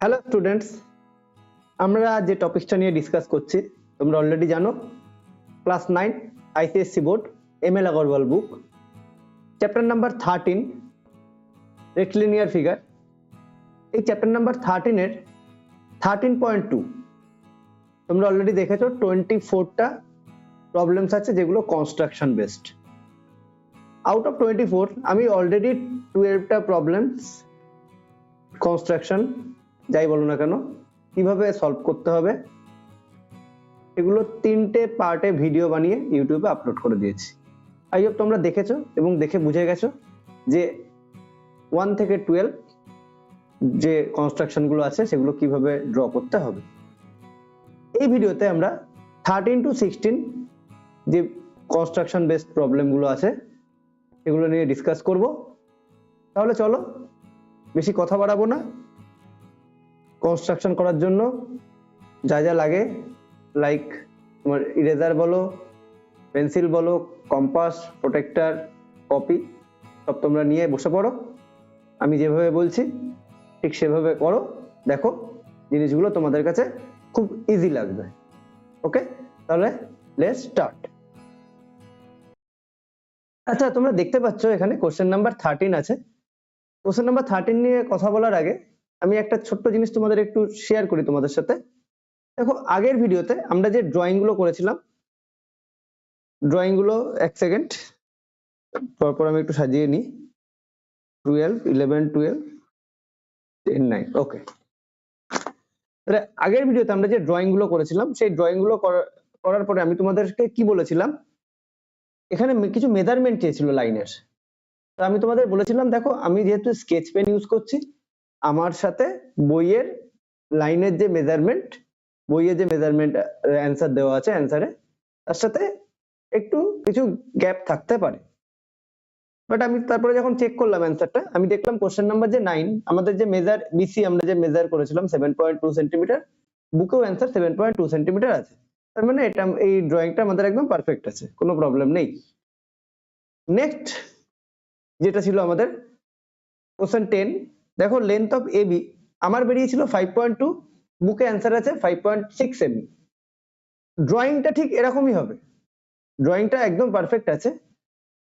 Hello students, আমরা যে টপিকটা নিয়ে ডিসকাস করছি তোমরা অলরেডি জানো। Class 9 ICSC board ML Agarwal book, chapter number 13 rectilinear figure. এই চ্যাপ্টার নাম্বার 13 এর 13.2 তোমরা অলরেডি দেখেছো 24টা প্রবলেমস আছে যেগুলো কনস্ট্রাকশন বেসড। আউট অফ 24 আমি অলরেডি 12টা প্রবলেমস কনস্ট্রাকশন যাই বলো না কেন কিভাবে সলভ করতে হবে এগুলো 3টে পার্টে ভিডিও বানিয়ে ইউটিউবে আপলোড করে দিয়েছি। আই হোপ তোমরা দেখেছো এবং দেখে বুঝে গেছো যে 1 থেকে 12 যে কনস্ট্রাকশন গুলো আছে সেগুলো কিভাবে ড্র করতে হবে। এই ভিডিওতে আমরা 13 to 16 যে কনস্ট্রাকশন বেসড প্রবলেম গুলো আছে এগুলো নিয়ে ডিসকাস করব। তাহলে চলো বেশি কথা বাড়াবো না। কনস্ট্রাকশন করার জন্য যা যা লাগে, লাইক তোমার ইরেজার বলো, পেন্সিল বলো, কম্পাস, প্রোটেক্টর, কপি, সব তোমরা নিয়ে বসে পড়ো। আমি যেভাবে বলছি ঠিক সেভাবে করো, দেখো জিনিসগুলো তোমাদের কাছে খুব ইজি লাগবে। ওকে, তাহলে লেটস স্টার্ট। আচ্ছা, তোমরা দেখতে পাচ্ছ এখানে কোশ্চেন নাম্বার 13 আছে। কোশ্চেন নাম্বার 13 নিয়ে কথা বলার আগে আমি একটা ছোট্ট জিনিস তোমাদের একটু শেয়ার করি তোমাদের সাথে। দেখো, আগের ভিডিওতে আমরা যে ড্রয়িং গুলো করেছিলাম, ড্রয়িং গুলো এক সেকেন্ড পরপর আমি একটু সাজিয়ে নিই। 12, 11, 12, 10, 9, ওকে। তাহলে আগের ভিডিওতে আমরা যে ড্রয়িং গুলো করেছিলাম সেই ড্রয়িং গুলো করার পরে আমি তোমাদেরকে কি বলেছিলাম, এখানে কিছু মেজারমেন্ট চেয়েছিল লাইনের। তো আমি তোমাদের বলেছিলাম দেখো, আমি যেহেতু স্কেচ পেন ইউজ করছি, আমার সাথে বইয়ের লাইনের যে মেজারমেন্ট, বইয়ে যে মেজারমেন্ট অ্যান্সার দেওয়া আছে অ্যান্সারে, তার সাথে একটু কিছু গ্যাপ থাকতে পারে। বাট আমি তারপরে যখন চেক করলাম অ্যান্সারটা, আমি দেখলাম কোশ্চেন নাম্বার যে 9 আমাদের যে মেজার বিসি আমরা যে মেজার করেছিলাম 7.2 সেন্টিমিটার, বুকেও অ্যান্সার 7.2 সেন্টিমিটার আছে। তার মানে এটা এই ড্রয়িংটা আমাদের একদম পারফেক্ট আছে, কোনো প্রবলেম নেই। নেক্সট যেটা ছিল আমাদের কোশ্চেন 10, দেখো লেন্থ অফ এবি আমার বেরিয়েছিল 5.2, বুকে অ্যান্সার আছে 5.6 সেমি। ড্রয়িংটা ঠিক এরকমই হবে, ড্রয়িংটা একদম পারফেক্ট আছে,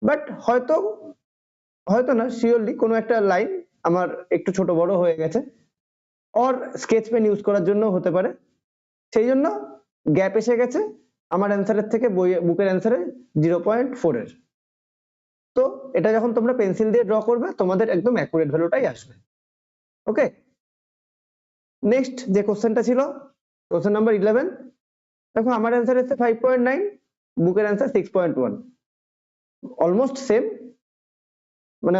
বাট হয়তো হয়তো না শিওরলি কোনো একটা লাইন আমার একটু ছোট বড় হয়ে গেছে, অর স্কেচ পেন ইউজ করার জন্য হতে পারে, সেই জন্য গ্যাপ এসে গেছে আমার অ্যান্সারের থেকে বুকের অ্যান্সারে 0.4 এর। তো এটা যখন তোমরা পেন্সিল দিয়ে ড্র করবে তোমাদের একদম অ্যাকুরেট ভ্যালুটাই আসবে। ওকে, নেক্সট যে কোশ্চেনটা ছিল কোশ্চেন নাম্বার 11, দেখো আমার অ্যান্সার এসেছে 5.9, বুকের অ্যান্সার 6.1, অলমোস্ট সেম। মানে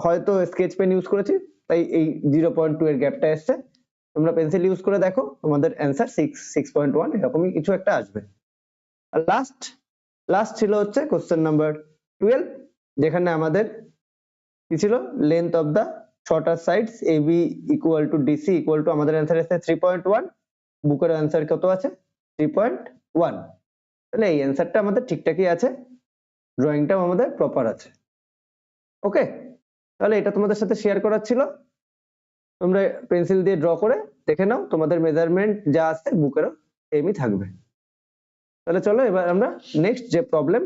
হয়তো স্কেচ পেন ইউজ করেছি তাই এই 0.2 এর গ্যাপটা এসছে। তোমরা পেন্সিল ইউজ করে দেখো তোমাদের অ্যান্সার 6.1 এরকমই কিছু একটা আসবে। আর লাস্ট ছিল হচ্ছে কোশ্চেন নাম্বার 12, যেখানে আমাদের কি ছিল, length of the shorter sides AB equal to DC equal to, আমাদের অ্যান্সার এসেছে 3.1, বুকের অ্যান্সার কত আছে 3.1। তাহলে এই অ্যান্সারটা আমাদের ঠিকঠাকই আছে, ড্রয়িংটাও আমাদের প্রপার আছে। ওকে, তাহলে এটা তোমাদের সাথে শেয়ার করার ছিল। তোমরা পেন্সিল দিয়ে ড্র করে দেখে নাও তোমাদের মেজারমেন্ট যা আছে বুকেরও সেমই থাকবে। তাহলে চলো এবার আমরা নেক্সট যে problem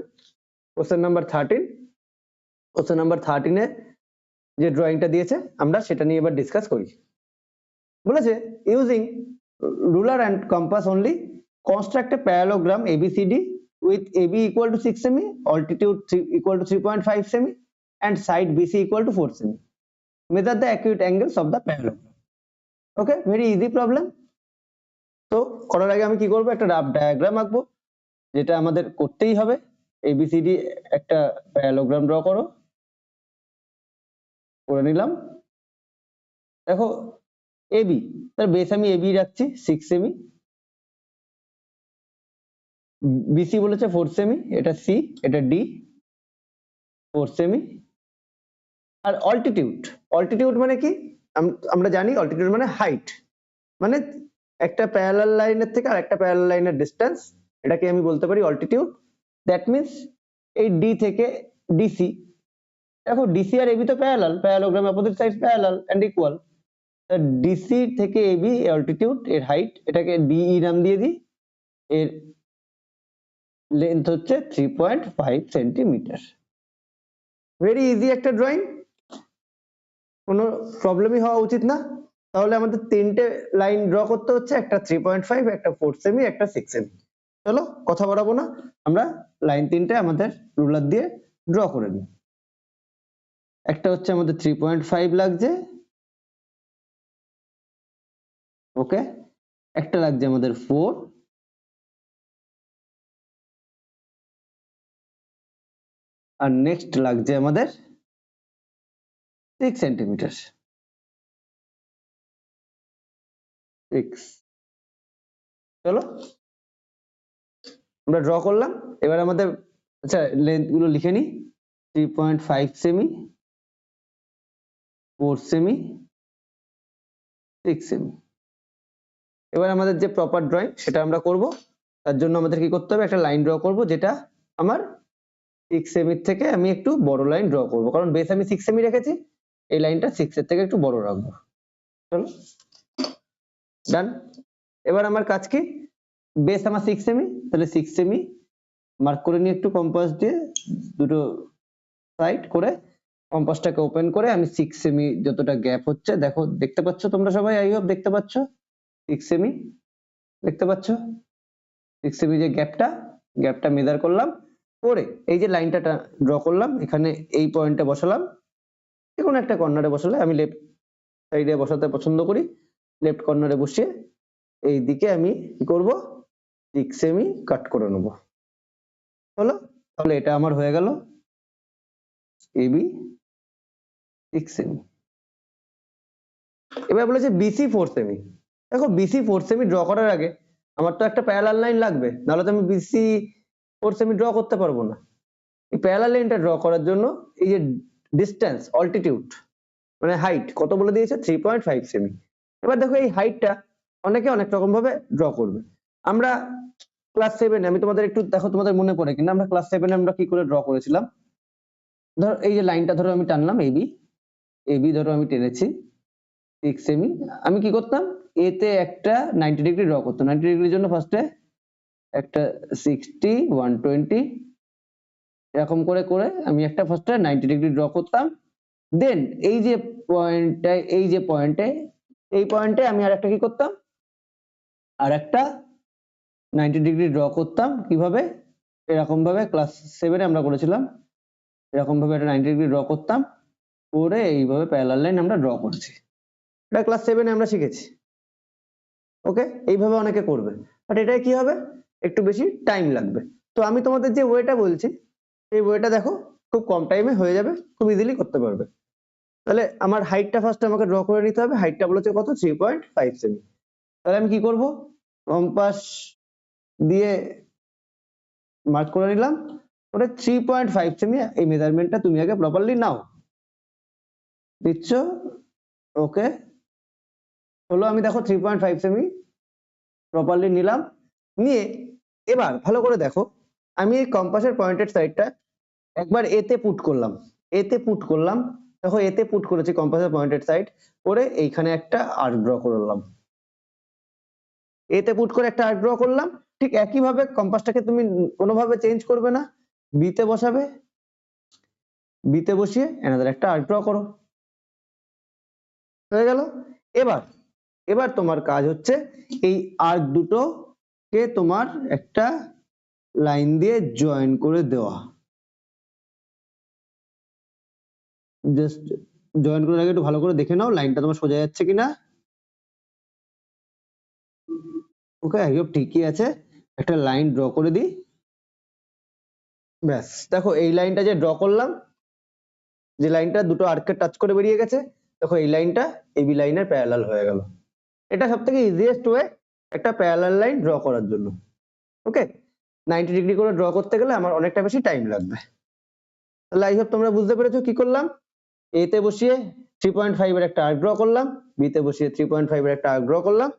question number 13, question number 13 এ যে ড্রয়িংটা দিয়েছে আমরা সেটা নিয়ে এবার ডিসকাস করি। বলেছে using ruler and compass only construct a parallelogram ABCD with AB equal to 6 semi, altitude equal to 3.5 semi and side BC equal to 4 semi. Measure the acute angles of the parallelogram. Okay, very easy problem. তো করার আগে আমি কি করব, একটা rough diagram আঁকবো, যেটা আমাদের করতেই হবে। ABCD একটা প্যারালোগ্রাম ড্র করো, করে নিলাম। দেখো AB, তার বেস আমি AB রাখছি 6 সেমি, BC বলেছে 4 সেমি, এটা C, এটা D 4 সেমি। আর অল্টিটিউড মানে কি, আমরা জানি অল্টিটিউড মানে হাইট, মানে একটা প্যারালাল লাইনের থেকে আরেকটা প্যারালাল লাইনের ডিসটেন্স, এটাকে আমি বলতে পারি অল্টিটিউড। দ্যাট মিন্স এই D থেকে DC, দেখো DC আর AB তো parallel, parallelogram opposite side parallel and equal, DC থেকে এবি অল্টিটিউড এর হাইট, এটাকে ডিই নাম দিয়ে দিই, এর লেন্থ হচ্ছে 3.5 সেন্টিমিটার। ভেরি ইজি একটা ড্রয়িং, কোনো প্রবলেমই হওয়া উচিত না। তাহলে আমাদের তিনটে লাইন ড্র করতে হচ্ছে, একটা 3.5, একটা 4 সেমি, একটা 6 সেমি। চলো কথা বাড়াবো না, আমরা লাইন তিনটে আমাদের রুলার দিয়ে ড্র করে দিই। একটা হচ্ছে আমাদের 3.5 লাগছে, ওকে, একটা লাগছে আমাদের 4, আর নেক্সট লাগছে আমাদের 6 সেন্টিমিটার। 6, চলো আমরা ড্র করলাম। এবার আমাদের আচ্ছা লেন্থ গুলো লিখে নিই, 3.5 সেমি, 4 সেমি, 6 সেমি। এবার আমাদের যে প্রপার ড্রয়িং সেটা আমরা করব। তার জন্য আমাদের কি করতে হবে, একটা লাইন ড্র করব, যেটা আমার 6 সেমি থেকে আমি একটু বড় লাইন ড্র করব, কারণ বেস আমি 6 সেমি রেখেছি, এই লাইনটা 6 এর থেকে একটু বড় রাখবো। চলো ডান। এবার আমার কাজ কি, বেস আমার 6 সেমি, তাহলে 6 সেমি মার্ক করে নিয়ে একটু কম্পাস দিয়ে দুটো সাইড করে কম্পাসটাকে ওপেন করে আমি 6 সেমি যতটা গ্যাপ হচ্ছে, দেখো দেখতে পাচ্ছ তোমরা সবাই, আই হোপ দেখতে পাচ্ছ 6 সেমি, দেখতে পাচ্ছ 6 সেমি যে গ্যাপটা মেজার করলাম, করে এই যে লাইনটা ড্র করলাম, এখানে এই পয়েন্টে বসালাম, যে কোনো একটা কর্নারে বসালে, আমি লেফট সাইডে বসাতে পছন্দ করি, লেফট কর্নারে বসিয়ে এই দিকে আমি কি করব, 6 সেমি কাট করে নেব। হলো, তাহলে এটা আমার হয়ে গেল এবি 6 সেমি। এবার বলেছে বিসি 4 সেমি। দেখো বিসি 4 সেমি ড্র করার আগে আমার তো একটা প্যারালাল লাইন লাগবে, নাহলে তো আমি বিসি 4 সেমি ড্র করতে পারবো না। এই প্যারালাল লাইনটা ড্র করার জন্য এই যে ডিসটেন্স অল্টিটিউড মানে হাইট কত বলে দিয়েছে, 3.5 সেমি। এবার দেখো এই হাইটটা অনেকে অনেক রকম ভাবে ড্র করবে। আমরা ক্লাস 7 আমি তোমাদের একটু দেখো, তোমাদের মনে পড়ে কিনা, আমরা ক্লাস 7 আমরা কি করে ড্র করেছিলাম। ধরো এই যে লাইনটা ধরো আমি টানলাম, এবি ধরো আমি টেনেছি 6 সেমি, আমি কি করতাম, এতে একটা 90 ডিগ্রি ড্র করতাম। 90 ডিগ্রির জন্য ফার্স্টে একটা 60, 120 এরকম করে করে আমি একটা ফার্স্টে 90 ডিগ্রি ড্র করতাম। দেন এই যে পয়েন্টে আমি আর একটা কি করতাম, আর একটা 90 ডিগ্রি ড্র করতাম। কিভাবে, এরকম ভাবে ক্লাস 7 আমরা করেছিলাম, এরকম ভাবে একটা 90 ডিগ্রি ড্র করতাম, করে এইভাবে প্যারালাল লাইন আমরা ড্র করছি। এটা ক্লাস 7 আমরা শিখেছি, ওকে। এইভাবে অনেকে করবে, বাট এটাই কি হবে, একটু বেশি টাইম লাগবে। তো আমি তোমাদের যে ওয়েটা বলছি, এই ওয়েটা দেখো খুব কম টাইমে হয়ে যাবে, খুব ইজিলি করতে পারবে। তাহলে আমার হাইটটা ফার্স্ট আমাকে ড্র করে নিতে হবে, হাইটটা বলেছে কত, 3.5 সেমি। তাহলে আমি কি করব, কম্পাস দিয়ে মার্ক করে নিলাম, ওটা 3.5 সেমি। এই মেজারমেন্টটা তুমি আগে প্রপারলি নাও, দিচ্ছ, ওকে। হলো, আমি দেখো 3.5 সেমি প্রপারলি নিলাম, নিয়ে এবার ভালো করে দেখো, আমি এই কম্পাসের পয়েন্টেড সাইডটা একবার এতে পুট করলাম, দেখো এতে পুট করেছি কম্পাসের পয়েন্টেড সাইড করে, এইখানে একটা আর্ক ড্র করলাম, এতে পুট করে একটা আর্ক ড্র করলাম। ঠিক একই ভাবে কম্পাসটাকে তুমি কোনোভাবে চেঞ্জ করবে না, বিতে বসাবে, বিতে বসিয়ে অ্যানাদার একটা আর্ক ড্র করো, হয়ে গেল। এবার তোমার কাজ হচ্ছে এই আর্ক দুটোকে তোমার একটা লাইন দিয়ে জয়েন করে দেওয়া। জাস্ট জয়েন করার আগে একটু ভালো করে দেখে নাও লাইনটা তোমার সোজা যাচ্ছে কিনা, ওকে, আই হোপ ঠিকই আছে। একটা লাইন ড্র করে দিই, ব্যাস দেখো এই লাইনটা যে ড্র করলাম, যে লাইনটা দুটো আর্ককে টাচ করে বেরিয়ে গেছে, দেখো এই লাইনটা এবি লাইনের প্যারালাল হয়ে গেল। এটা সবথেকে ইজিয়েস্ট ওয়ে একটা প্যারালাল লাইন ড্র করার জন্য, ওকে। 90 ডিগ্রি করে ড্র করতে গেলে আমার অনেকটা বেশি টাইম লাগবে। তাহলে আই হোপ তোমরা বুঝতে পেরেছো কি করলাম, এতে বসিয়ে 3.5 এর একটা আর্ক ড্র করলাম, বিতে বসিয়ে 3.5 এর একটা আর্ক ড্র করলাম,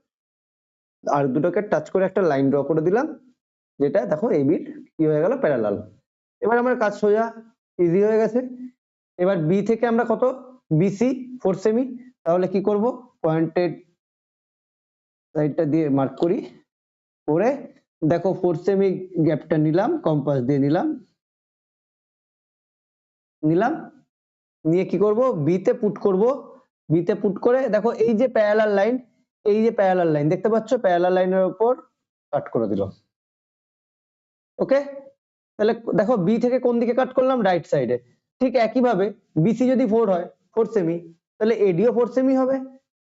আর দুটোকে টাচ করে একটা লাইন ড্র করে দিলাম, যেটা দেখো এবির কি হয়ে গেল, প্যারালাল। এবার আমার কাজ সোজা, ইজি হয়ে গেছে। এবার বি থেকে আমরা কত, বিসি 4 সেমি, তাহলে কি করব, পয়েন্টেড সাইডটা দিয়ে মার্ক করি, করে দেখো 4 সেমি গ্যাপটা নিলাম, কম্পাস দিয়ে নিলাম, নিয়ে কি করব, বি তে পুট করব। বি তে পুট করে দেখো এই যে প্যারালাল লাইন, এই যে প্যারালাল লাইন দেখতে পাচ্ছ, প্যারালাল লাইনের উপর কাট করে দিল। ওকে, তাহলে দেখো বি থেকে কোন দিকে কাট করলাম, রাইট সাইডে। ঠিক একই ভাবে বিসি যদি 4 হয়, 4 সেমি, তাহলে এডিও 4 সেমি হবে,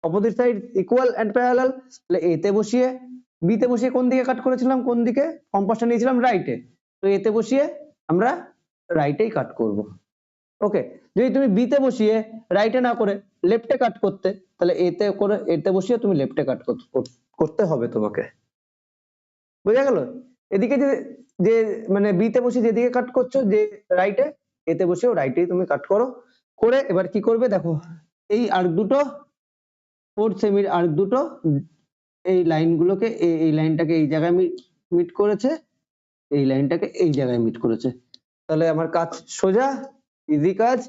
opposite side equal and parallel. তাহলে এ তে বসিয়ে, বি তে বসিয়ে কোন দিকে কাট করেছিলাম, কোন দিকে কম্পাসটা নিয়েছিলাম, রাইটে, তো এ তে বসিয়ে আমরা রাইটেই কাট করব। ওকে, যদি তুমি বি তে বসিয়ে রাইটে না করে লেফটে কাট করতে, তাহলে এতে করে এতে বসিয়ে তুমি লেফটে কাট করতে হবে তোমাকে। বোঝা গেল? এদিকে যে যে মানে বি তে বসে যেদিকে কাট করছো, যে রাইটে, এতে বসেও রাইটেই তুমি কাট করো। করে এবার কি করবে দেখো, এই আর্ক দুটো 4 সেমির আর্ক দুটো এই লাইনগুলোকে, এই লাইনটাকে এই জায়গায় মিট করেছে, এই লাইনটাকে এই জায়গায় মিট করেছে। তাহলে আমার কাজ সোজা, ইজি কাজ।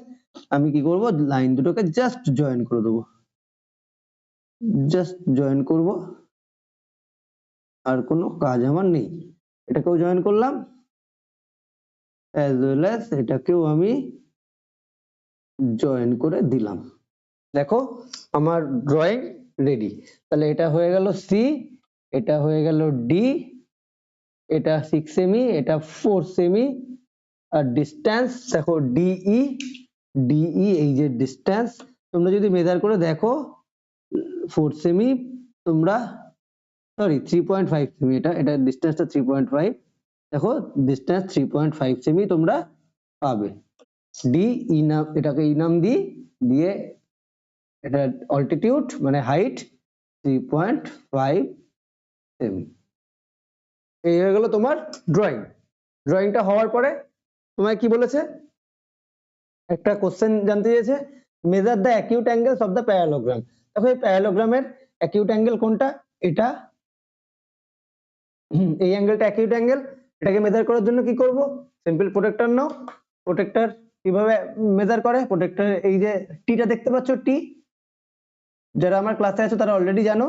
আমি কি করব, লাইন দুটোকে জাস্ট জয়েন করে দেবো, জাস্ট জয়েন করব, আর কোনো কাজ আমার নেই। এটাকেও জয়েন করলাম, অ্যাজ ওয়েল অ্যাজ এটাকেও আমি জয়েন করে দিলাম। দেখো আমার ড্রয়িং রেডি। তাহলে এটা হয়ে গেল সি, এটা হয়ে গেল ডি, এটা 6 সেমি, এটা 4 সেমি, আর ডিসটেন্স দেখো ডিই, ডিই এই যে ডিসটেন্স, তোমরা যদি মেজার করে দেখো 4 সেমি, তোমরা সরি 3.5 সেমি, এটা ডিসটেন্সটা 3.5, দেখো ডিসটেন্স 3.5 সেমি তোমরা পাবে। ডি ই নাম, এটাকে ই নাম দিয়ে এটা অল্টিটিউড মানে হাইট 3.5 সেমি। এই হয়ে গেল তোমার ড্রয়িং। ড্রয়িংটা হওয়ার পরে তোমায় কি বলেছে, একটা কোশ্চেন জানতে চেয়েছে, measure the acute angles of the parallelogram. দেখো এই প্যারালোগ্রামের অ্যাকিউট অ্যাঙ্গেল কোনটা, এটা, এই অ্যাঙ্গেলটা অ্যাকিউট অ্যাঙ্গেল। এটাকে মেজার করার জন্য কি করব, সিম্পল প্রোটেক্টর নাও। প্রোটেক্টর কিভাবে মেজার করে, প্রোটেক্টর এই যে টিটা দেখতে পাচ্ছ, টি, যারা আমার ক্লাসে আছো তারা অলরেডি জানো,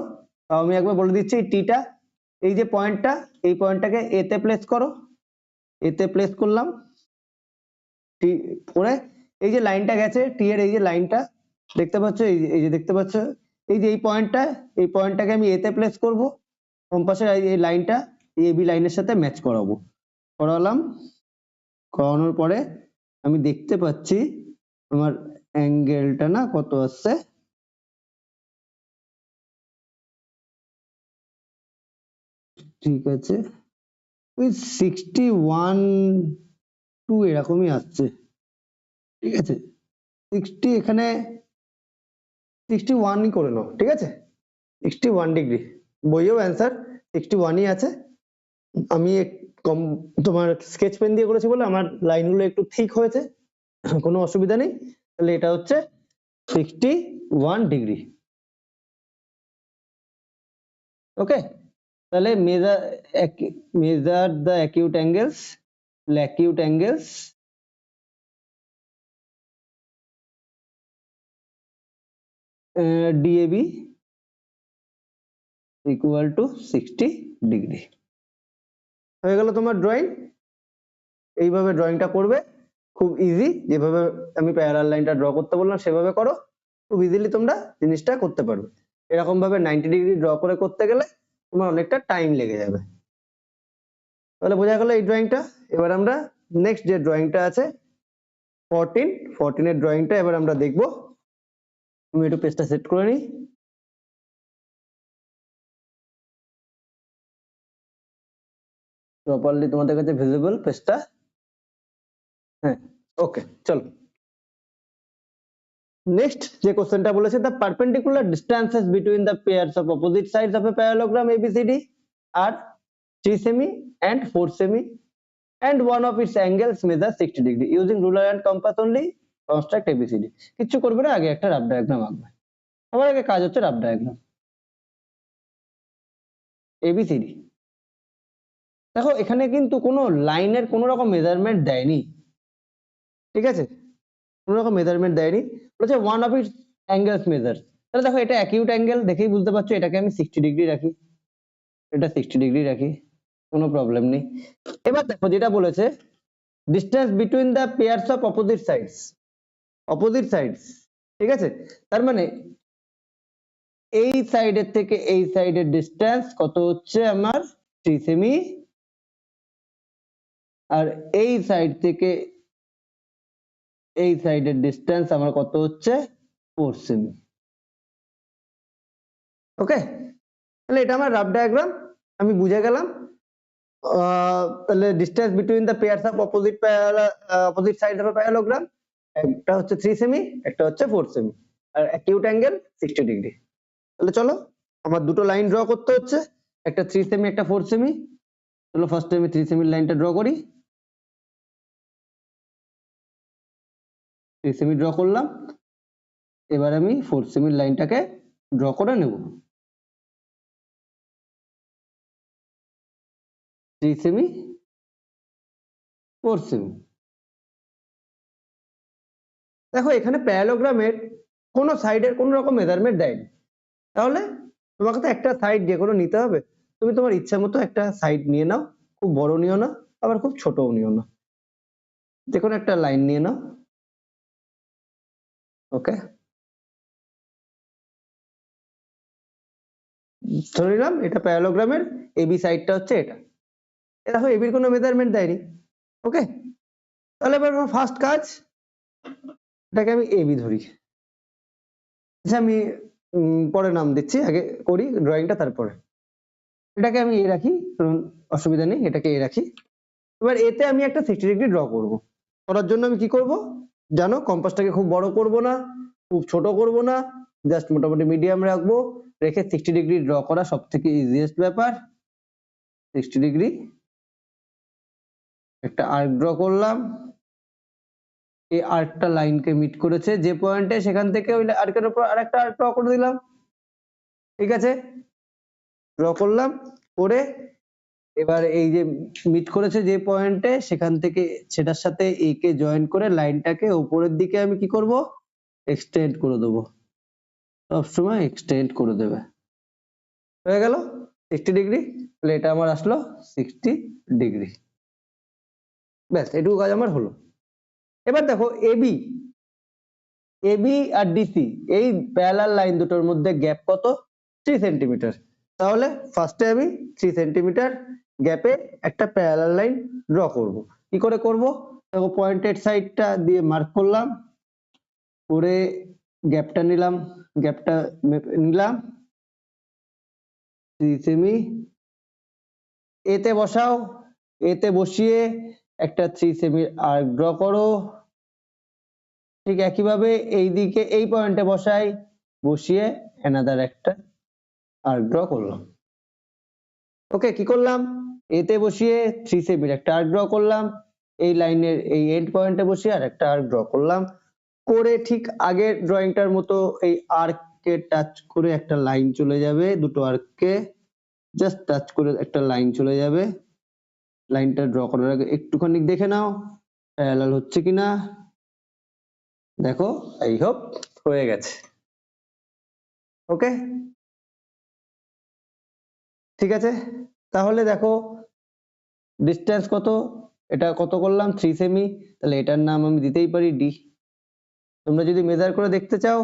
আমি একবার বলে দিচ্ছি। টিটা এই যে পয়েন্টটা, এই পয়েন্টটাকে এ তে প্লেস করো, এতে প্লেস করলাম, টি করে এই যে লাইনটা গেছে টি এর, এই যে লাইনটা দেখতে পাচ্ছ, এই যে দেখতে পাচ্ছ, এই যে এই পয়েন্টটা, এই পয়েন্টটাকে আমি এতে প্লেস করব, কম্পাসের এই লাইনটা এ বি লাইনের সাথে ম্যাচ করাবো। করালাম, করানোর পরে আমি দেখতে পাচ্ছি আমার অ্যাঙ্গেলটা না কত আসছে, ঠিক আছে ওই 61 এরকমই আসছে, ঠিক আছে 60, এখানে 61ই করে নাও, ঠিক আছে 61 ডিগ্রি, বইয়েও অ্যান্সার 61ই আছে। আমি কম তোমার স্কেচ পেন দিয়ে করেছি বলে আমার লাইনগুলো একটু ঠিক হয়েছে, কোনো অসুবিধা নেই। তাহলে এটা হচ্ছে 61 ডিগ্রি। ওকে, তাহলে measure the acute angles, DAB equal to 60 degree. হয়ে গেল তোমার ড্রয়িং। এইভাবে ড্রয়িংটা করবে, খুব ইজি, যেভাবে আমি প্যারালাল লাইনটা ড্র করতে বললাম সেভাবে করো, খুব ইজিলি তোমরা জিনিসটা করতে পারবে। এরকম ভাবে 90 ডিগ্রি ড্র করে করতে গেলে তোমার অনেকটা টাইম লেগে যাবে। তাহলে বোঝা গেল এই ড্রয়িংটা। এবার আমরা নেক্সট যে ড্রয়িংটা আছে 14 এর ড্রয়িংটা এবার আমরা দেখব। আমি একটু পেজটা সেট করে নিই। প্রপারলি তোমাদের কাছে ভিজিবল পেজটা, হ্যাঁ ওকে চলো। নেক্সট যে কোশ্চেনটা বলেছে, the perpendicular distances between the pairs of opposite sides of a parallelogram ABCD are 3 সেমি and 4 সেমি and one of its angles measures 60 degree using ruler and compass only construct ABCD। কিচ্ছু করবে না, আগে একটা রাফ ডায়াগ্রাম আঁকবে। সবার আগে কাজ হচ্ছে রাফ ডায়াগ্রাম ABCD। দেখো এখানে কিন্তু কোনো লাইনের কোনো রকম মেজারমেন্ট দেয়নি, ঠিক আছে, কোনো রকম মেজারমেন্ট দেয়নি, বলেছে one of its angles measure. তাহলে দেখো এটা অ্যাকিউট অ্যাঙ্গেল, দেখেই বুঝতে পারছো এটাকে আমি 60 ডিগ্রি রাখি, এটা 60 ডিগ্রি রাখি, কোনো প্রবলেম নেই। এবার দেখো যেটা বলেছে distance between the pairs of opposite sides, opposite sides, ঠিক আছে, তার মানে এই সাইডের থেকে এই সাইডের ডিস্টেন্স কত হচ্ছে আমার 3 সেমি, আর এই সাইড থেকে এই সাইডের ডিস্টেন্স আমার কত হচ্ছে 4 সেমি। ওকে, তাহলে এটা আমার রাফ ডায়াগ্রাম, আমি বুঝে গেলাম। তাহলে distance between the pairs of opposite side of parallelogram, একটা হচ্ছে 3 সেমি, একটা হচ্ছে 4 সেমি, আর অ্যাকিউট অ্যাঙ্গেল 60 ডিগ্রি। তাহলে চলো আমার দুটো লাইন ড্র করতে হচ্ছে, একটা 3 সেমি একটা 4 সেমি। চলো ফার্স্টে আমি 3 সেমির লাইনটা ড্র করি, 3 সেমি ড্র করলাম। এবার আমি 4 সেমির লাইনটাকে ড্র করে নেব, 3 সেমি 4 সেমি। দেখো এখানে প্যারালোগ্রামের কোনো সাইডের কোনো রকম মেজারমেন্ট দেয়নি, তাহলে তোমাকে তো একটা সাইড যে কোনো নিতে হবে, তুমি তোমার ইচ্ছা মতো একটা সাইড নিয়ে নাও, খুব বড় নিও না আবার খুব ছোটও নিও না, যে কোনো একটা লাইন নিয়ে নাও। ওকে, ধরে নিলাম এটা প্যারালোগ্রামের এবি সাইডটা হচ্ছে এটা, দেখো এবির কোনো মেজারমেন্ট দেয়নি। ওকে, তাহলে এবার আমার ফার্স্ট কাজ, এটাকে আমি এবি ধরি, আচ্ছা আমি পরে নাম দিচ্ছি, আগে করি ড্রয়িংটা তারপরে। এটাকে আমি এ রাখি, অসুবিধা নেই, এটাকে এ রাখি। এবার এতে আমি একটা 60 ডিগ্রি ড্র করব, করার জন্য আমি কি করব জানো, কম্পাসটাকে খুব বড় করব না, খুব ছোট করব না, জাস্ট মোটামুটি মিডিয়াম রাখবো, রেখে 60 ডিগ্রি ড্র করা সব থেকে ইজিয়েস্ট ব্যাপার। 60 ডিগ্রি একটা আর্ক ড্র করলাম, এই আর্কটা লাইনকে মিট করেছে যে পয়েন্টে, সেখান থেকে ওই আর্কের উপর আরেকটা আর্ক ড্র করে দিলাম, ঠিক আছে, ড্র করলাম করে এবার এই যে মিট করেছে যে পয়েন্টে, সেখান থেকে সেটার সাথে এ কে জয়েন করে লাইনটাকে উপরের দিকে আমি কি করব, এক্সটেন্ড করে দেবো, সবসময় এক্সটেন্ড করে দেবে, হয়ে গেল 60 ডিগ্রি। তাহলে এটা আমার আসলো 60 ডিগ্রি, ব্যাস এটুকু কাজ আমার হলো। এবার দেখো এবি, এবি আর ডিসি এই প্যারালাল লাইন দুটোর মধ্যে গ্যাপ কত, 3 সেন্টিমিটার। তাহলে ফার্স্টে আমি 3 সেন্টিমিটার গ্যাপে একটা প্যারালাল লাইন ড্র করব। কি করে করব, দেখো পয়েন্টেড সাইডটা দিয়ে মার্ক করলাম, করে গ্যাপটা নিলাম, গ্যাপটা নিলাম 3 সেমি, এতে বসাও, এতে বসিয়ে একটা 3 সেমি আর্ক ড্র করো, ঠিক একইভাবে এইদিকে এই পয়েন্টে বসাই, বসিয়ে অ্যানাদার একটা আর্ক ড্র করলাম। ওকে, কি করলাম, এতে বসিয়ে 3 সেমির একটা আর্ক ড্র করলাম, এই লাইনের এই এন্ড পয়েন্টে বসিয়ে আর একটা আর্ক ড্র করলাম, করে ঠিক আগের ড্রয়িংটার মতো এই আর্ককে টাচ করে একটা লাইন চলে যাবে, দুটো আর্ককে জাস্ট টাচ করে একটা লাইন চলে যাবে। লাইনটা ড্র করার আগে একটুখানি দেখে নাও প্যারালাল হচ্ছে কিনা, দেখো আই হোপ হয়ে গেছে। ওকে, ঠিক আছে, তাহলে দেখো ডিস্টেন্স কত, এটা কত করলাম 3 সেমি, তাহলে এটার নাম আমি দিতেই পারি ডি। তোমরা যদি মেজার করে দেখতে চাও,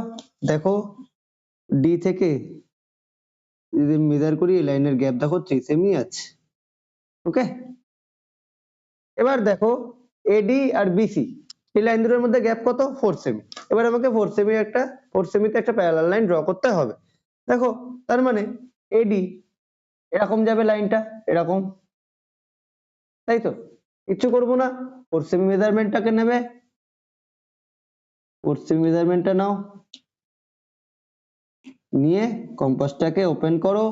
দেখো ডি থেকে যদি মেজার করি এই লাইনের গ্যাপ দেখো 3 সেমি আছে। ওকে, এবার দেখো এডি আর বিসি এই লাইন দুটোর মধ্যে গ্যাপ কত, 4 সেমি। এবার আমাকে 4 সেমিতে একটা প্যারালাল লাইন ড্র করতে হবে। দেখো তার মানে এডি এরকম যাবে লাইনটা, এরকম, তাই তো, কিচ্ছু করবো না, 4 সেমি মেজারমেন্টটাকে নেবে, 4 সেমি মেজারমেন্টটা নাও, নিয়ে কম্পাসটাকে ওপেন করো,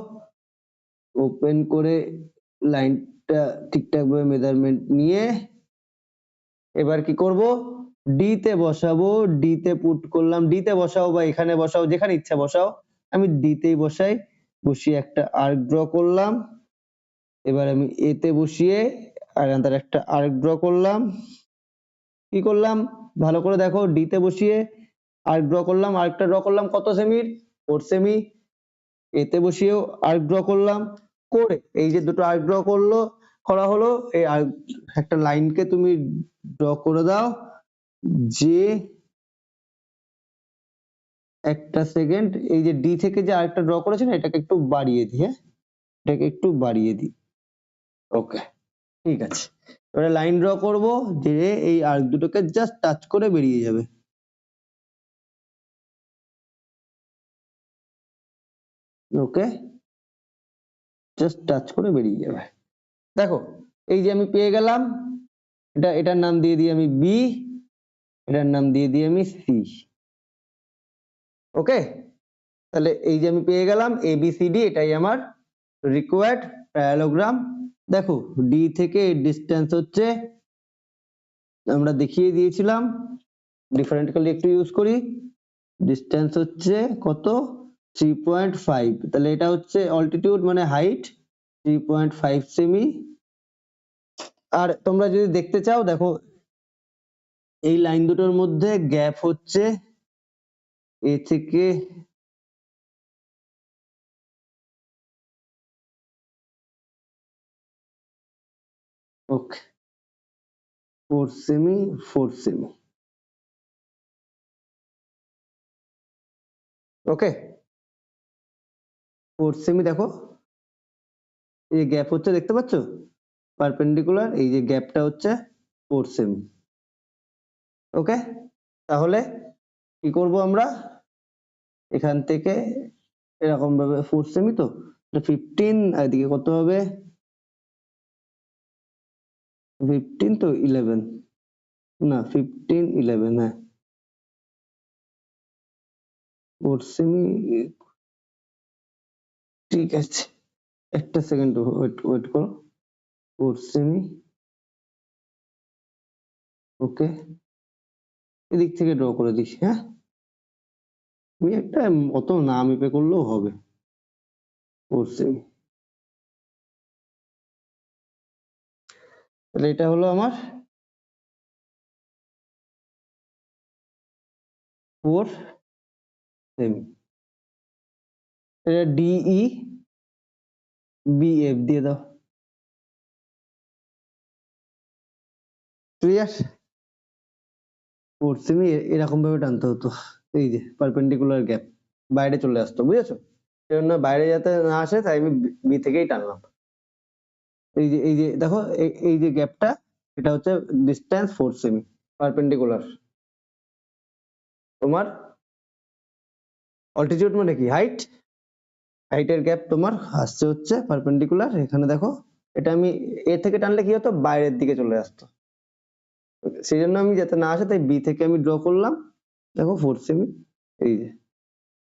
ওপেন করে লাইনটা ঠিকঠাক ভাবে মেজারমেন্ট নিয়ে এবার কি করব, ডি তে বসাবো, ডি তে পুট করলাম, ডি তে বসাও বা এখানে বসাও, যেখানে ইচ্ছা বসাও, আমি ডি তেই বসাই, বসিয়ে একটা আর্ক ড্র করলাম। এবার আমি এ তে বসিয়ে আর একটা আর্ক ড্র করলাম, কি করলাম ভালো করে দেখো, ডি তে বসিয়ে আর্ক ড্র করলাম, আর্কটা ড্র করলাম কত সেমির, 4 সেমি, এতে বসিয়েও আর্ক ড্র করলাম, করে এই যে দুটো আর্ক ড্র করা হলো, এই একটা লাইনকে তুমি ড্র করে দাও, যে একটা সেকেন্ড, এই যে ডি থেকে যে আরেকটা ড্র করেছে না, এটাকে একটু বাড়িয়ে দিই, হ্যাঁ এটাকে একটু বাড়িয়ে দিই। ওকে, ঠিক আছে। এবারে লাইন ড্র করব, যে এই আর্ক দুটোকে জাস্ট টাচ করে বেরিয়ে যাবে। ওকে, জাস্ট টাচ করে বেরিয়ে যাবে। দেখো এই যে আমি পেয়ে গেলাম, এটার নাম দিয়ে দিই আমি বি, এটার নাম দিয়ে দিই আমি সি। ওকে, তাহলে এই যে আমি পেয়ে গেলাম ABCD, এটাই আমার রিকোয়ার্ড প্যারালোগ্রাম। দেখো ডি থেকে ডিস্টেন্স হচ্ছে, আমরা দেখিয়ে দিয়েছিলাম, ডিফারেন্টলি একটু ইউজ করি, ডিস্টেন্স হচ্ছে কত, 3.5, তাহলে এটা হচ্ছে অল্টিটিউড মানে হাইট 3.5 সেমি। আর তোমরা যদি দেখতে চাও, দেখো এই লাইন দুটোর মধ্যে গ্যাপ হচ্ছে এ থেকে ওকে 4 সেমি 4 সেমি। ওকে 4 সেমি, দেখো এই গ্যাপ হচ্ছে, দেখতে পাচ্ছ পারপেন্ডিকুলার, এই যে গ্যাপটা হচ্ছে 4 সেমি। ওকে, তাহলে কি করব আমরা, এখান থেকে এরকম ভাবে 4 সেমি, তো 15, এদিকে কত হবে 15, তো 11, না 15 11, হ্যাঁ 4 সেমি, ঠিক আছে একটা সেকেন্ড ওয়েট করো, 4 সেমি। ওকে, এদিক থেকে ড্র করে দিস, হ্যাঁ তুমি একটা অত না মেপে করলেও হবে, 4 সেমি। তাহলে এটা হলো আমার 4 সেমি। এটা DE BF দিয়ে দাও, ক্লিয়ার। 4 সেমি এরকম ভাবে টানতে হতো, এই যে পারপেন্ডিকুলার গ্যাপ বাইরে চলে আসতো, বুঝেছো, সেজন্য বাইরে যাতে না আসে তাই আমি বি থেকেই টানলাম। এই যে দেখো এই যে গ্যাপটা, এটা হচ্ছে ডিসটেন্স 4 সেমি পারপেন্ডিকুলার। তোমার অল্টিটিউড মানে কি, হাইটের গ্যাপ তোমার আসছে হচ্ছে পারপেন্ডিকুলার। এখানে দেখো এটা আমি এ থেকে টানলে কি হতো, বাইরের দিকে চলে আসতো, সেই জন্য আমি যাতে না আসে তাই বি থেকে আমি ড্র করলাম। দেখো 4 সেমি, এই যে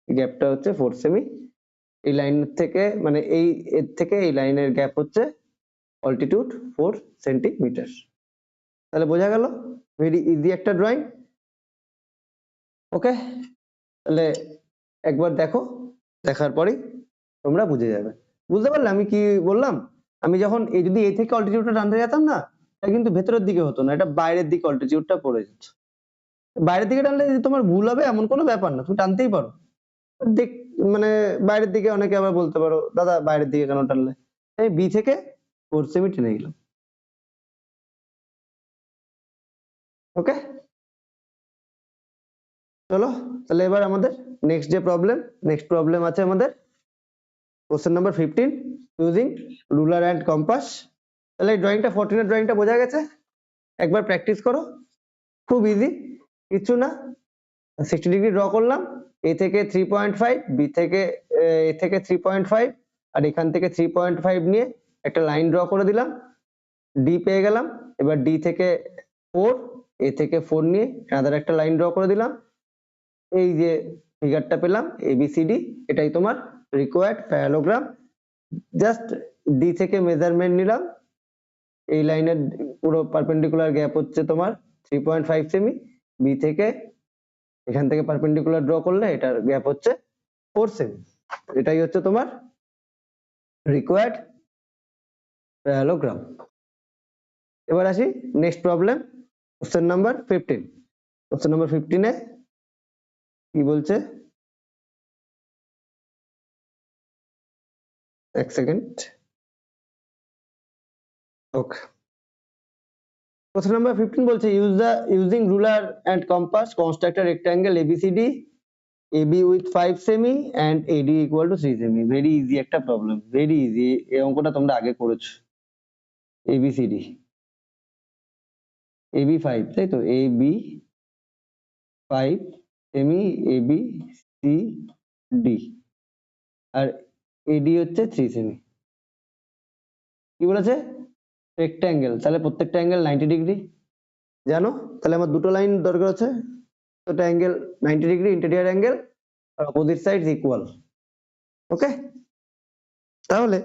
গ্যাপটা হচ্ছে 4 সেমি, এই লাইন থেকে মানে এর থেকে এই লাইনের গ্যাপ হচ্ছে অল্টিটিউড 4 সেন্টিমিটার। তাহলে বোঝা গেল, ভেরি ইজি একটা ড্রয়িং। ওকে, তাহলে একবার দেখো, দেখার পরেই তোমরা বুঝে যাবে। বুঝতে পারলে আমি কি বললাম, আমি যখন এই যদি এই থেকে অল্টিটিউডটা টানতে যেতাম না, এটা কিন্তু ভেতরের দিকে হতো না, এটা বাইরের দিকে অল্টিটিউডটা পড়ে যেত। বাইরের দিকে টানলে যে তোমার ভুল হবে এমন কোনো ব্যাপার না, তুমি টানতেই পারো। দেখ, মানে বাইরের দিকে অনেকে আবার বলতে পারো দাদা বাইরের দিকে কেন টানলে, এই বি থেকে 4 সেমি টেনে গেলাম। ওকে, চলো তাহলে এবার আমাদের নেক্সট প্রবলেম আছে আমাদের question number 15, using ruler and compass. তাহলে এই ড্রয়িংটা 14 এর ড্রয়িংটা বোঝা গেছে, একবার প্র্যাকটিস করো, খুব ইজি, কিছু না, 60 ডিগ্রি ড্র করলাম, এ থেকে 3.5, বি থেকে এ থেকে 3.5, আর এখান থেকে 3.5 নিয়ে একটা লাইন ড্র করে দিলাম, ডি পেয়ে গেলাম। এবার ডি থেকে 4, এ থেকে 4 নিয়ে আলাদা একটা লাইন ড্র করে দিলাম, এই যে ফিগারটা পেলাম ABCD, এটাই তোমার রিকোয়ার্ড প্যারালোগ্রাম। জাস্ট ডি থেকে মেজারমেন্ট নিলাম, এই লাইনের পুরো পারপেন্ডিকুলার গ্যাপ হচ্ছে তোমার 3.5 সেমি, বি থেকে এখান থেকে পারপেন্ডিকুলার ড্র করলে এটার গ্যাপ হচ্ছে 4 সেমি। এটাই হচ্ছে তোমার রিকোয়ার্ড প্যারালোগ্রাম। এবার আসি next problem, question number 15। Question number 15 এ কি বলছে, এক সেকেন্ড। ওকে, কোশ্চেন নাম্বার 15 বলছে using ruler and compass construct a rectangle ABCD AB with 5 semi and AD equal to 3 semi. Very easy একটা প্রবলেম, ভেরি ইজি। এই অঙ্কটা তোমরা আগে করেছো। ABCD AB 5, তাই তো, AB 5 semi AB CD আর AD হচ্ছে 3 semi। কি বলেছে? রেক্ট্যাঙ্গেল, তাহলে প্রত্যেকটা অ্যাঙ্গেল 90 ডিগ্রি জানো, তাহলে আমার দুটো লাইন দরকার আছে, দুটো অ্যাঙ্গেল 90 ডিগ্রি ইন্টেরিয়র অ্যাঙ্গেল আর অপোজিট সাইডস ইকুয়াল। ওকে, তাহলে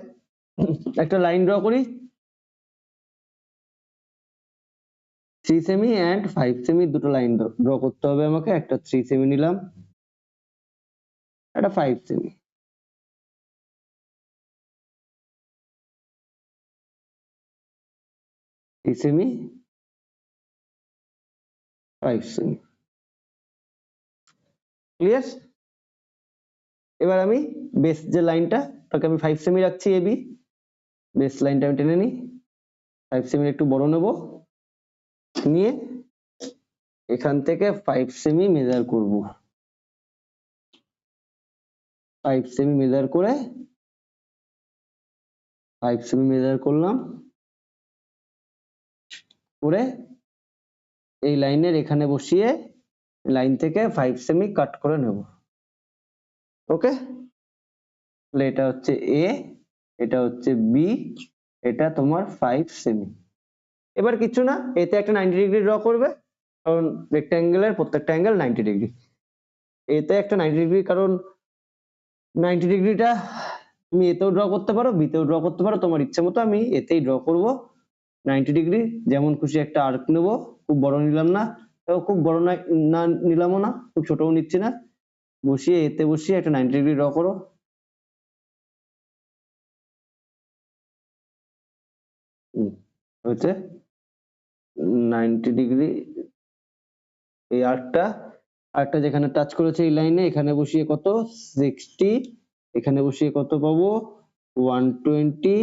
একটা লাইন ড্র করি, 3 সেমি এন্ড 5 সেমি দুটো লাইন ড্র করতে হবে আমাকে। একটা 3 সেমি নিলাম, একটা 5 সেমি। Semi 5 semi, clear? এবার আমি বেস যে লাইনটা, তাকে আমি 5 সেমি রাখছি, এবি বেস লাইনটা আমি টেনে নিই, 5 সেমি একটু বড় নেব, নিয়ে এখান থেকে 5 সেমি মেজার করব। 5 সেমি মেজার করে 5 সেমি মেজার করলাম, করে এই লাইনের এখানে বসিয়ে লাইন থেকে 5 সেমি কাট করে নেব। ওকে, তাহলে এটা হচ্ছে এ, এটা হচ্ছে বি, এটা তোমার 5 সেমি। এবার কিছু না, এতে একটা 90 ডিগ্রি ড্র করবে, কারণ রেক্ট্যাঙ্গেলের প্রত্যেকটা অ্যাঙ্গেল 90 ডিগ্রি। এতে একটা 90 ডিগ্রি, কারণ 90 ডিগ্রিটা তুমি এতেও ড্র করতে পারো, বিতেও ড্র করতে পারো, তোমার ইচ্ছে মতো। আমি এতেই ড্র করব 90 ডিগ্রি, যেমন খুশি একটা আর্ক নেব, খুব বড় নিলাম না, খুব বড় না নিলামও না, খুব ছোটও নিচ্ছি না, বসিয়ে এতে বসিয়ে একটা 90 ডিগ্রি ড্র করো। হচ্ছে 90 ডিগ্রি। এই আর্কটা যেখানে টাচ করেছে এই লাইনে, এখানে বসিয়ে কত 60, এখানে বসিয়ে কত পাবো 120,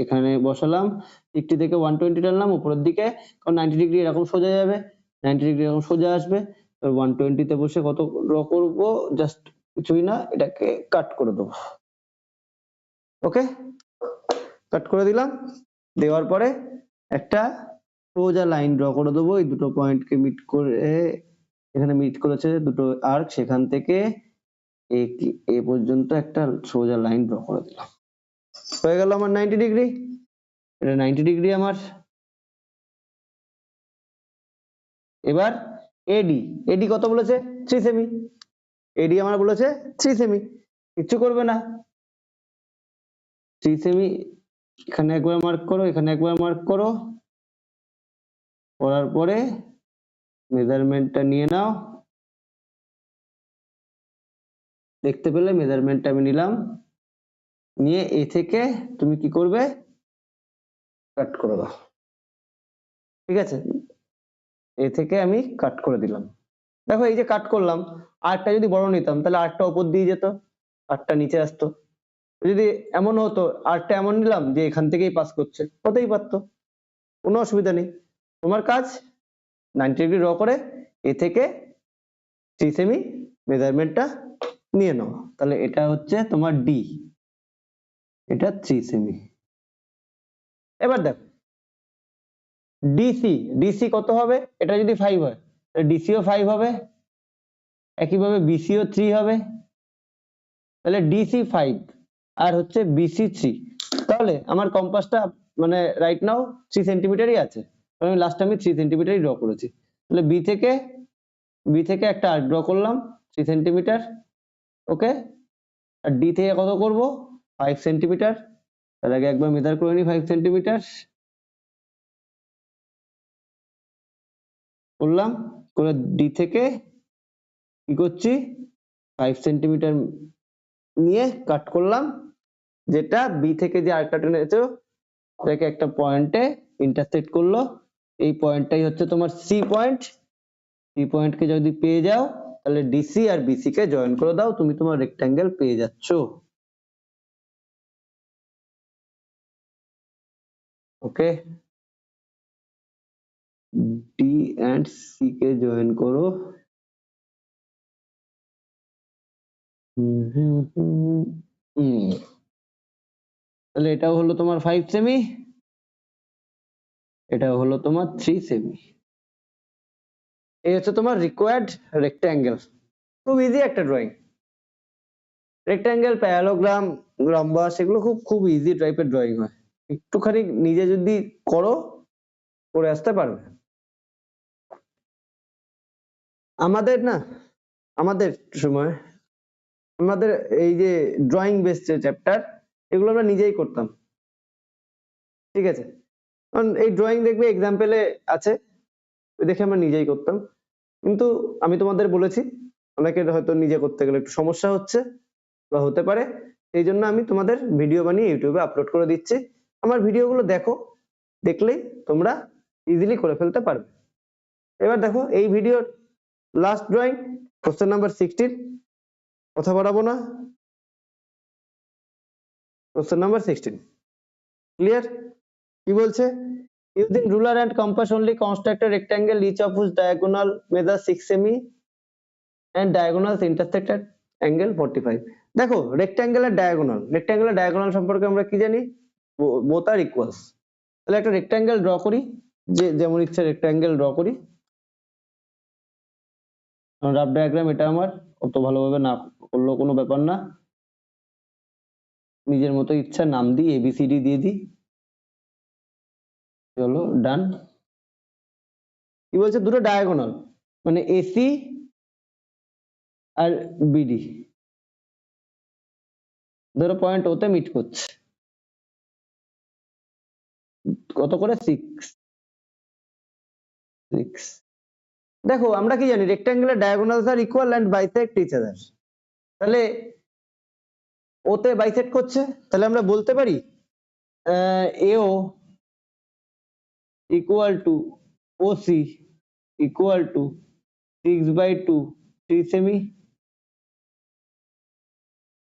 এখানে বসালাম, 60 থেকে 120 টানলাম উপরের দিকে, কারণ 90 ডিগ্রি এরকম সোজা যাবে, 90 ডিগ্রি এরকম সোজা আসবে। তো 120 তে বসে কত ড্র করব, জাস্ট কিছুই না, এটাকে কাট করে দেবো। ওকে, কাট করে দিলাম, দেওয়ার পরে একটা সোজা লাইন ড্র করে দেবো, এই দুটো পয়েন্টকে মিট করে, এখানে মিট করেছে দুটো আর্ক, সেখান থেকে এ পর্যন্ত একটা সোজা লাইন ড্র করে দিলাম। হয়ে গেল আমার 90 ডিগ্রি। এটা 90 ডিগ্রি আমার। এবার এডি কত বলেছে? 3 সেমি। এডি আমার বলেছে 3 সেমি, কিচ্ছু করবে না, 3 সেমি এখানে একবার মার্ক করো, এখানে একবার মার্ক করো, করার পরে মেজারমেন্টটা নিয়ে নাও। দেখতে পেলে মেজারমেন্টটা আমি নিলাম, নিয়ে এ থেকে তুমি কি করবে, কাট করে দাও। ঠিক আছে, এ থেকে আমি কাট করে দিলাম। দেখো এই যে কাট করলাম, আরটা যদি বড় নিতাম তাহলে আরটা উপর দিয়ে যেত, আরটা নিচে আসতো। যদি এমন হতো আরটা এমন নিলাম যে এখান থেকেই পাস করছে, হতেই পারতো, কোনো অসুবিধা নেই। তোমার কাজ 90 ডিগ্রি ড্র করে এ থেকে 3 সেমি মেজারমেন্টটা নিয়ে নাও। তাহলে এটা হচ্ছে তোমার ডি, এটা 3 সেমি। এবার দেখো ডিসি কত হবে, এটা যদি 5 হয় তাহলে ডিসিও 5 হবে, একইভাবে বিসিও 3 হবে, তাহলে ডিসি 5 আর হচ্ছে বিসি 3। তাহলে আমার কম্পাসটা মানে রাইট নাও 3 সেন্টিমিটারই আছে, আমি লাস্ট আমি 3 সেন্টিমিটারই ড্র করেছি। তাহলে বি থেকে একটা আর্ক ড্র করলাম 3 সেন্টিমিটার। ওকে, আর ডি থেকে কত করব 5 সেন্টিমিটার। তার আগে একবার মেজার করে নিই 5 সেন্টিমিটার করলাম, করে ডি থেকে কি করছি 5 সেন্টিমিটার নিয়ে কাট করলাম, যেটা বি থেকে যে আর্কটা টেনেছো এটাকে একটা পয়েন্টে ইন্টারসেক্ট করলো। এই পয়েন্টটাই হচ্ছে তোমার সি পয়েন্ট। সি পয়েন্টকে যদি পেয়ে যাও তাহলে ডিসি আর বিসি কে জয়েন করে দাও, তুমি তোমার রেক্ট্যাঙ্গেল পেয়ে যাচ্ছ। ওকে, ডি এন্ড সি কে জয়েন করো। তাহলে এটাও হলো তোমার 5 সেমি, এটাও হলো তোমার 3 সেমি। এই হচ্ছে তোমার রিকোয়ার্ড রেক্ট্যাঙ্গেল। খুব ইজি একটা ড্রয়িং। রেক্ট্যাঙ্গেল, প্যারালোগ্রাম, রম্বাস, এগুলো খুব খুব ইজি টাইপের ড্রয়িং হয়, একটুখানি নিজে যদি করো করে আসতে পারবে। আমাদের না, আমাদের সময় আমাদের এই যে ড্রয়িং বেস যে চ্যাপ্টার, এগুলো আমরা নিজেই করতাম, ঠিক আছে? কারণ এই ড্রয়িং দেখবে এক্সাম্পলে আছে, দেখে আমরা নিজেই করতাম। কিন্তু আমি তোমাদের বলেছি অনেকের হয়তো নিজে করতে গেলে একটু সমস্যা হচ্ছে বা হতে পারে, এই জন্য আমি তোমাদের ভিডিও বানিয়ে ইউটিউবে আপলোড করে দিচ্ছি। আমার ভিডিওগুলো দেখো, দেখলেই তোমরা ইজিলি করে ফেলতে পারবে। এবার দেখো এই ভিডিওর লাস্ট ড্রয়িং, কোশ্চেন নাম্বার 16, কথা বাড়াবো না, কোশ্চেন নাম্বার 16 ক্লিয়ার? কি বলছে? Using ruler and compass only construct a rectangle each of whose diagonal measures 6 semi and diagonals intersect at angle 45. দেখো রেক্ট্যাঙ্গেলের ডায়াগোনাল সম্পর্কে আমরা কি জানি? both are equals। তাহলে একটা রেক্ট্যাঙ্গেল ড্র করি, যে যেমন ইচ্ছে রেক্ট্যাঙ্গেল ড্র করি। রাফ ডায়াগ্রাম এটা আমার, অত ভালোভাবে না করলেও কোনো ব্যাপার না, নিজের মতো ইচ্ছা নাম দিই, এবিসিডি দিয়ে দিই। চলো ডান। কি বলছে? দুটো ডায়াগোনাল মানে এসি আর বিডি, ধরো পয়েন্ট ওতে মিট করছে, কত করে? 6। দেখো আমরা কি জানি? Rectangular diagonals are equal and bisect each other. তাহলে ওতে বাইসেক্ট করছে, তাহলে আমরা বলতে পারি AO equal to OC equal to 6/2 3 সেমি।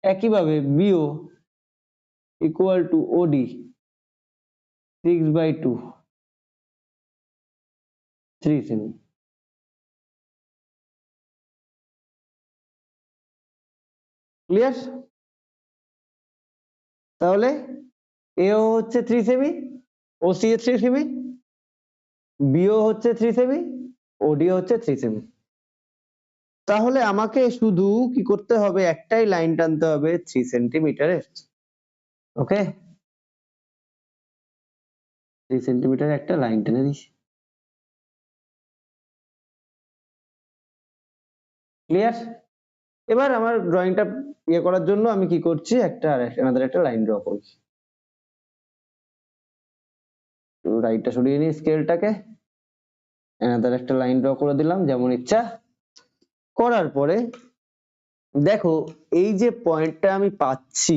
একইভাবে BO equal to OD 6/2 3 semi. Clear? তাহলে এও হচ্ছে 3 সেমি, ওসি 3 সেমি, বিও হচ্ছে 3 সেমি, ওডি হচ্ছে 3 সেমি। তাহলে আমাকে শুধু কি করতে হবে? একটাই লাইন টানতে হবে 3 সেন্টিমিটারের। ওকে, 3 সেন্টিমিটার একটা লাইন টেনে দিস। ক্লিয়ার? এবার আমার ড্রয়িংটা ইয়ে করার জন্য আমি কি করছি? আমাদের একটা লাইন ড্র করছি। রাইটটা সরিয়ে নিই স্কেলটাকে, আমাদের একটা লাইন ড্র করে দিলাম যেমন ইচ্ছা। করার পরে দেখো এই যে পয়েন্টটা আমি পাচ্ছি,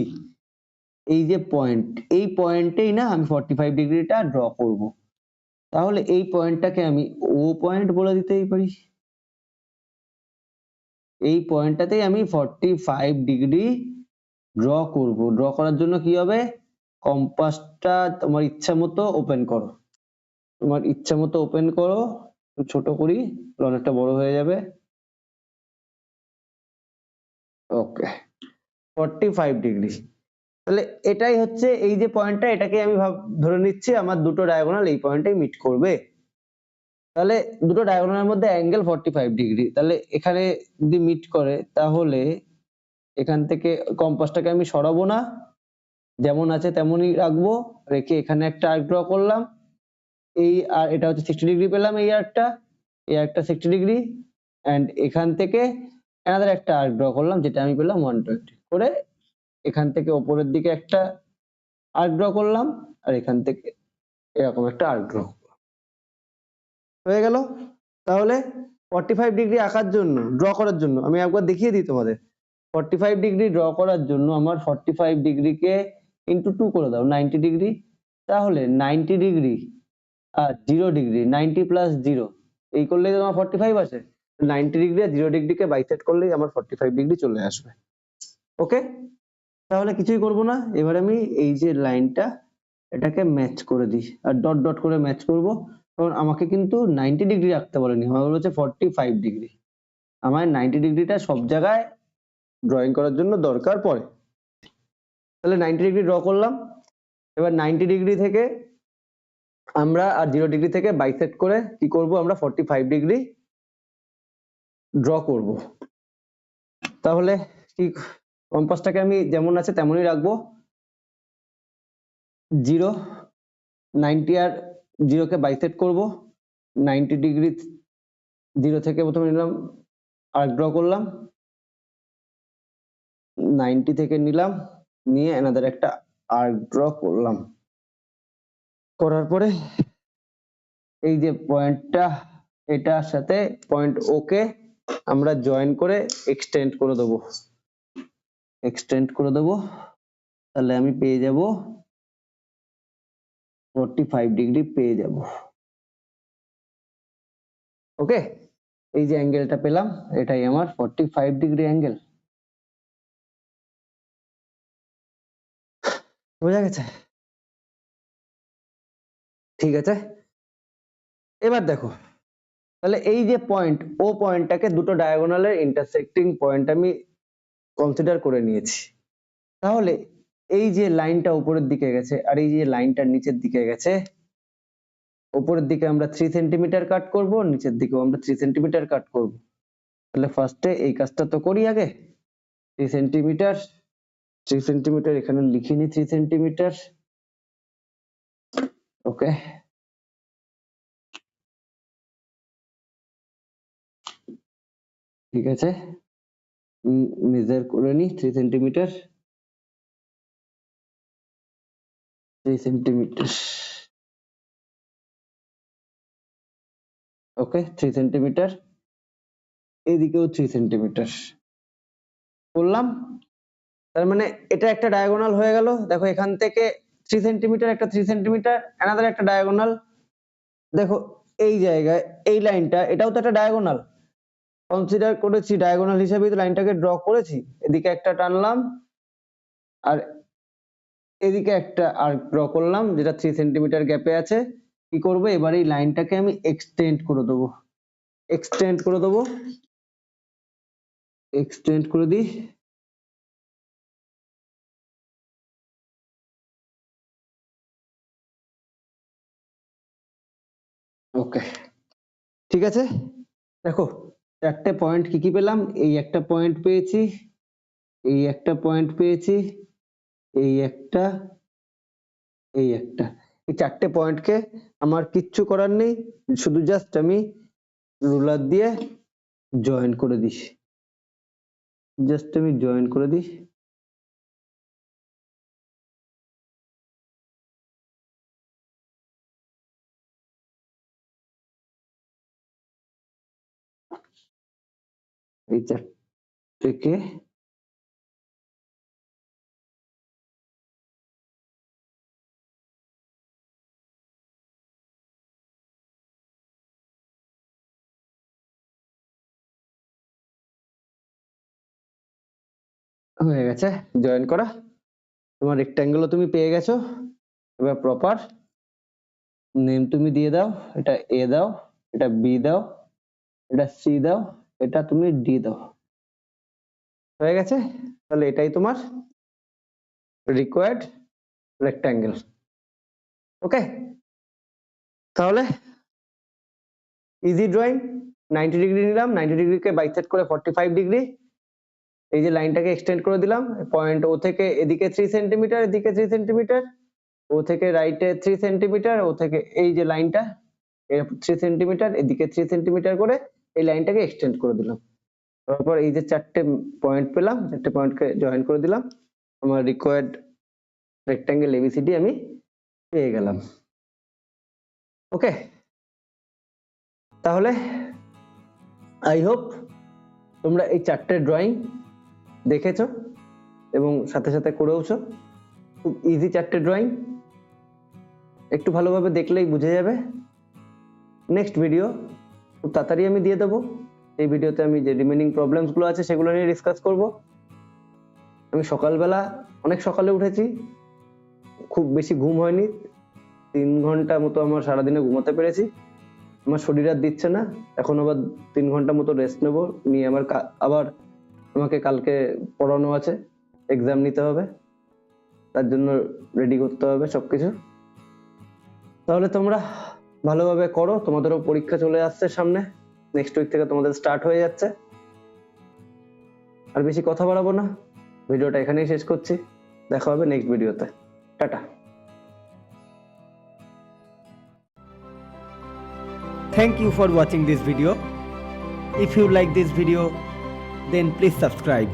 এই যে পয়েন্ট, এই পয়েন্টেই না আমি 45 ডিগ্রিটা ড্র করব। তাহলে এই পয়েন্টটাকে আমি ও পয়েন্ট বলে দিতেই পারি। এই পয়েন্টটাতেই আমি 45 ডিগ্রি ড্র করব। ড্র করার জন্য কি হবে? কম্পাসটা তোমার ইচ্ছা মতো ওপেন করো, তোমার ইচ্ছা মতো ওপেন করো। ছোট করি, অনেকটা বড় হয়ে যাবে। ওকে, 45 ডিগ্রি। তাহলে এটাই হচ্ছে এই যে পয়েন্টটা, এটাকে আমি ধরে নিচ্ছি আমার দুটো ডায়াগোনাল এই পয়েন্টে মিট করবে। তাহলে দুটো ডায়াগোনালের মধ্যে অ্যাঙ্গেল 45 ডিগ্রি। তাহলে এখানে যদি মিট করে, তাহলে এখান থেকে কম্পাসটাকে আমি সরাবো না, যেমন আছে তেমনই রাখবো, রেখে এখানে একটা আর্ক ড্র করলাম। এই আর এটা হচ্ছে 60 ডিগ্রি পেলাম, এই আর্কটা, এই আর্কটা 60 ডিগ্রি, এন্ড এখান থেকে অ্যানাদার একটা আর্ক ড্র করলাম যেটা আমি পেলাম 120 করে। এখান থেকে উপরের দিকে একটা আর্ক ড্র করলাম, আর এখান থেকে এরকম একটা আর্ক ড্র হয়ে গেল। তাহলে 45 ডিগ্রি আঁকার জন্য, ড্র করার জন্য আমি একবার দেখিয়ে দিই তোমাদের। 45 ডিগ্রি ড্র করার জন্য আমার 45 ডিগ্রিকে ইন্টু 2 করে দাও, 90 ডিগ্রি। তাহলে 90 ডিগ্রি আর 0 ডিগ্রি, 90 প্লাস 0 এই করলেই তোমার 45 আসে। 90 ডিগ্রি আর 0 ডিগ্রিকে বাইসেক্ট করলেই আমার 45 ডিগ্রি চলে আসবে। ওকে, তাহলে কিছুই করব না, এবার আমি এই যে লাইনটা এটাকে ম্যাচ করে দিই আর ডট ডট করে ম্যাচ করব। কারণ আমাকে কিন্তু 90 ডিগ্রি রাখতে বলেনি, আমার বলেছে 45 ডিগ্রি। আমার 90 ডিগ্রিটা সব জায়গায় ড্রয়িং করার জন্য দরকার পড়ে। তাহলে 90 ডিগ্রি ড্র করলাম। এবার 90 ডিগ্রি থেকে আমরা আর 0 ডিগ্রি থেকে বাইসেক্ট করে কি করব, আমরা 45 ডিগ্রি ড্র করব। তাহলে কি, কম্পাসটাকে আমি যেমন আছে তেমনই রাখবো। 0 90 আর 0 কে বাইসেক্ট করব। 90 ডিগ্রি 0 থেকে প্রথমে নিলাম, আর্ক ড্র করলাম, 90 থেকে নিলাম, নিয়ে অ্যানাদার একটা আর্ক ড্র করলাম। করার পরে এই যে পয়েন্টটা, এটার সাথে পয়েন্ট ও কে আমরা জয়েন করে এক্সটেন্ড করে দেবো, এক্সটেন্ড করে দেবো। তাহলে আমি পেয়ে যাব 45 ডিগ্রি পেয়ে যাব। ওকে, এই যে অ্যাঙ্গেলটা পেলাম এটাই আমার 45 ডিগ্রি অ্যাঙ্গেল। বোঝা গেছে? ঠিক আছে, এবার দেখো, তাহলে এই যে পয়েন্ট, ও পয়েন্টটাকে দুটো ডায়াগোনালের ইন্টারসেক্টিং পয়েন্ট আমি কনসিডার করে নিয়েছি। তাহলে এই যে লাইনটা উপরের দিকে গেছে আর এই যে লাইনটা নিচের দিকে গেছে, উপরের দিকে আমরা 3 সেন্টিমিটার কাট করব, নিচের দিকেও আমরা 3 সেন্টিমিটার কাট করব। তাহলে ফার্স্টে এই কাজটা তো করি আগে। 3 সেন্টিমিটার, 3 সেন্টিমিটার এখানে লিখিনি, 3 সেন্টিমিটার। ওকে, ঠিক আছে, মেজার করে নি 3 সেন্টিমিটার, 3 সেন্টিমিটার। ওকে, 3 সেন্টিমিটার, এদিকেও 3 সেন্টিমিটার করলাম। তার মানে এটা একটা ডায়াগোনাল হয়ে গেল। দেখো এখান থেকে 3 সেন্টিমিটার, একটা 3 সেন্টিমিটার, অ্যানাদার একটা ডায়াগোনাল। দেখো এই জায়গায় এই লাইনটা, এটাও তো একটা ডায়াগোনাল, কনসিডার করেছি ডায়াগোনাল হিসেবেই তো লাইনটাকে ড্র করেছি। এদিকে একটা টানলাম আর এদিকে একটা আর্ক ড্র করলাম যেটা 3 সেন্টিমিটার গ্যাপে আছে। কি করব, এবার এই লাইনটাকে আমি এক্সটেন্ড করে দেবো, এক্সটেন্ড করে দেবো, এক্সটেন্ড করে দিই। ওকে, ঠিক আছে, দেখো চারটে পয়েন্ট কি কি পেলাম, এই একটা পয়েন্ট পেয়েছি, এই একটা পয়েন্ট পেয়েছি, এই একটা, এই একটা। এই চারটে পয়েন্টকে আমার কিচ্ছু করার নেই, শুধু জাস্ট আমি রুলার দিয়ে জয়েন করে দিই, জাস্ট আমি জয়েন করে দিই। এই চারটেকে হয়ে গেছে জয়েন করা। তোমার রেক্ট্যাঙ্গেলও তুমি পেয়ে গেছো। এবার প্রপার নেম তুমি দিয়ে দাও, এটা এ দাও, এটা বি দাও, এটা সি দাও, এটা তুমি ডি দাও। হয়ে গেছে, তাহলে এটাই তোমার রিকোয়ার্ড রেক্ট্যাঙ্গেল। ওকে, তাহলে ইজি ড্রয়িং। 90 ডিগ্রি নিলাম, 90 ডিগ্রিকে বাইসেক্ট করে 45 ডিগ্রি, এই যে লাইনটাকে এক্সটেন্ড করে দিলাম। পয়েন্ট ও থেকে এদিকে 3 সেন্টিমিটার, এদিকে 3 সেন্টিমিটার, ও থেকে রাইটে 3 সেন্টিমিটার, ও থেকে এই যে লাইনটা 3 সেন্টিমিটার, এদিকে 3 সেন্টিমিটার করে এই লাইনটাকে এক্সটেন্ড করে দিলাম। তারপর এই যে চারটে পয়েন্ট পেলাম, চারটে পয়েন্টকে জয়েন করে দিলাম, আমার রিকোয়ার্ড রেক্ট্যাঙ্গেল এবিসিডি আমি পেয়ে গেলাম। ওকে, তাহলে আই হোপ তোমরা এই চারটে ড্রয়িং দেখেছো এবং সাথে সাথে করেওছো। খুব ইজি চারটে ড্রয়িং, একটু ভালোভাবে দেখলেই বুঝে যাবে। নেক্সট ভিডিও খুব তাড়াতাড়ি আমি দিয়ে দেবো। এই ভিডিওতে আমি যে রিমেনিং প্রবলেমস গুলো আছে সেগুলো নিয়ে ডিসকাস করব। আমি সকালবেলা অনেক সকালে উঠেছি, খুব বেশি ঘুম হয়নি, 3 ঘন্টা মতো আমার সারাদিনে ঘুমাতে পেরেছি। আমার শরীর আর দিচ্ছে না, এখন আবার 3 ঘন্টা মতো রেস্ট নেবো, নিয়ে আবার আমাকে কালকে পড়ানো আছে, এক্সাম নিতে হবে, তার জন্য রেডি করতে হবে সবকিছু। তাহলে তোমরা ভালোভাবে করো, তোমাদেরও পরীক্ষা চলে আসছে সামনে, নেক্সট উইক থেকে তোমাদের স্টার্ট হয়ে যাচ্ছে। আর বেশি কথা বাড়াবো না, ভিডিওটা এখানেই শেষ করছি, দেখা হবে নেক্সট ভিডিওতে, tata. Thank you for watching this video. If you like this video, then please subscribe.